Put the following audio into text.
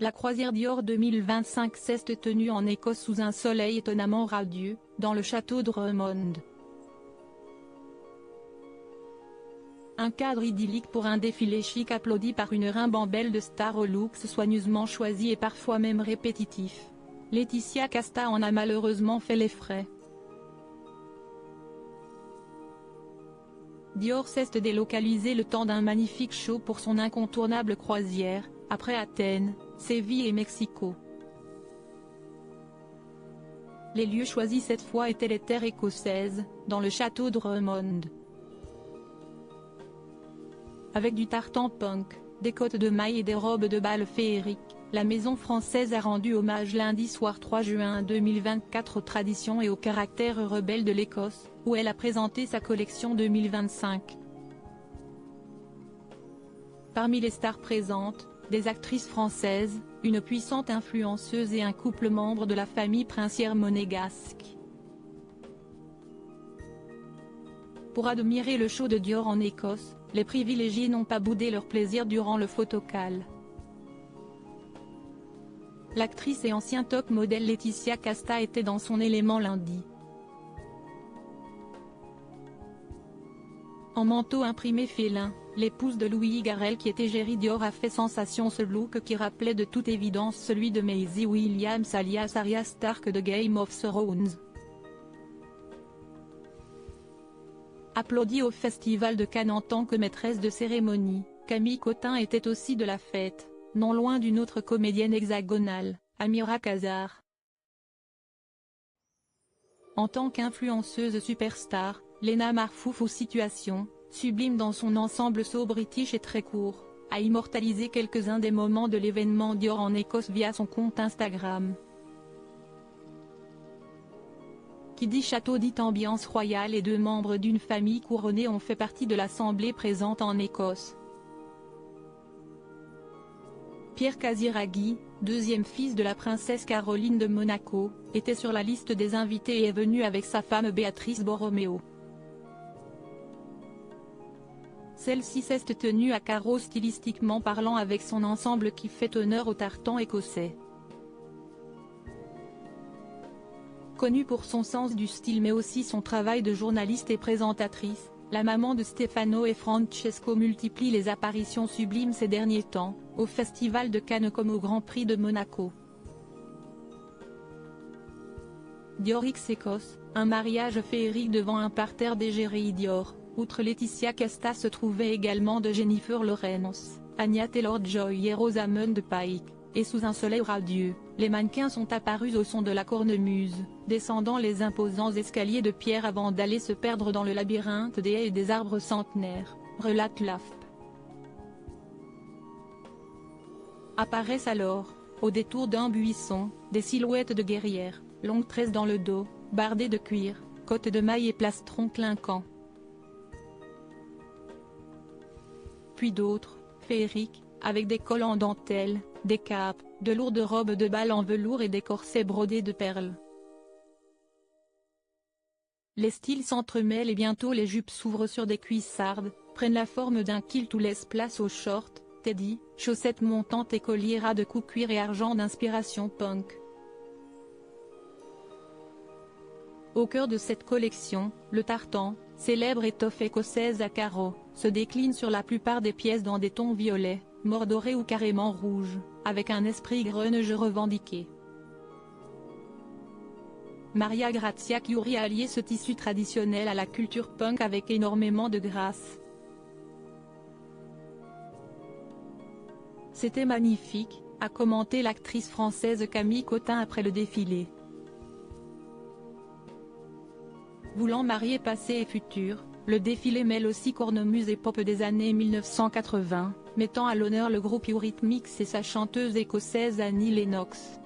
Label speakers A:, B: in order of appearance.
A: La croisière Dior 2025 s'est tenue en Écosse sous un soleil étonnamment radieux, dans le château de Drummond. Un cadre idyllique pour un défilé chic applaudi par une ribambelle de stars aux looks soigneusement choisis et parfois même répétitifs. Laetitia Casta en a malheureusement fait les frais. Dior s'est délocalisé le temps d'un magnifique show pour son incontournable croisière, après Athènes, Séville et Mexico. Les lieux choisis cette fois étaient les terres écossaises, dans le château de Drummond. Avec du tartan punk, des côtes de mailles et des robes de bal féeriques, la maison française a rendu hommage lundi soir 3 juin 2024 aux traditions et au caractère rebelle de l'Écosse, où elle a présenté sa collection 2025. Parmi les stars présentes, des actrices françaises, une puissante influenceuse et un couple membre de la famille princière monégasque. Pour admirer le show de Dior en Écosse, les privilégiés n'ont pas boudé leur plaisir durant le photocall. L'actrice et ancien top modèle Laetitia Casta était dans son élément lundi. En manteau imprimé félin, l'épouse de Louis Garrel qui était égérie Dior a fait sensation ce look qui rappelait de toute évidence celui de Maisie Williams alias Arya Stark de Game of Thrones. Applaudie au Festival de Cannes en tant que maîtresse de cérémonie, Camille Cottin était aussi de la fête, non loin d'une autre comédienne hexagonale, Amira Khazar. En tant qu'influenceuse superstar, Lena Marfouf aux situations, sublime dans son ensemble sobre british et très court, a immortalisé quelques-uns des moments de l'événement Dior en Écosse via son compte Instagram. Qui dit château dit ambiance royale et deux membres d'une famille couronnée ont fait partie de l'assemblée présente en Écosse. Pierre Casiraghi, deuxième fils de la princesse Caroline de Monaco, était sur la liste des invités et est venu avec sa femme Béatrice Borromeo. Celle-ci s'est tenue à carreaux stylistiquement parlant avec son ensemble qui fait honneur au tartan écossais. Connue pour son sens du style mais aussi son travail de journaliste et présentatrice, la maman de Stefano et Francesco multiplie les apparitions sublimes ces derniers temps, au Festival de Cannes comme au Grand Prix de Monaco. Dior X Écosse, un mariage féerique devant un parterre d'égéries Dior. Outre Laetitia Casta se trouvaient également de Jennifer Lawrence, Anya Taylor-Joy et Rosamund Pike, et sous un soleil radieux, les mannequins sont apparus au son de la cornemuse, descendant les imposants escaliers de pierre avant d'aller se perdre dans le labyrinthe des haies et des arbres centenaires, relate l'AFP. Apparaissent alors, au détour d'un buisson, des silhouettes de guerrières, longues tresses dans le dos, bardées de cuir, côtes de mailles et plastrons clinquants. Puis d'autres, féeriques, avec des cols en dentelle, des capes, de lourdes robes de bal en velours et des corsets brodés de perles. Les styles s'entremêlent et bientôt les jupes s'ouvrent sur des cuissardes, prennent la forme d'un kilt ou laissent place aux shorts, teddy, chaussettes montantes et colliers ras de coups cuir et argent d'inspiration punk. Au cœur de cette collection, le tartan, célèbre étoffe écossaise à carreaux, se décline sur la plupart des pièces dans des tons violets, mordorés ou carrément rouges, avec un esprit grunge revendiqué. Maria Grazia Chiuri a allié ce tissu traditionnel à la culture punk avec énormément de grâce. C'était magnifique, a commenté l'actrice française Camille Cottin après le défilé. Voulant marier passé et futur, le défilé mêle aussi cornemuse et pop des années 1980, mettant à l'honneur le groupe Eurythmics et sa chanteuse écossaise Annie Lennox.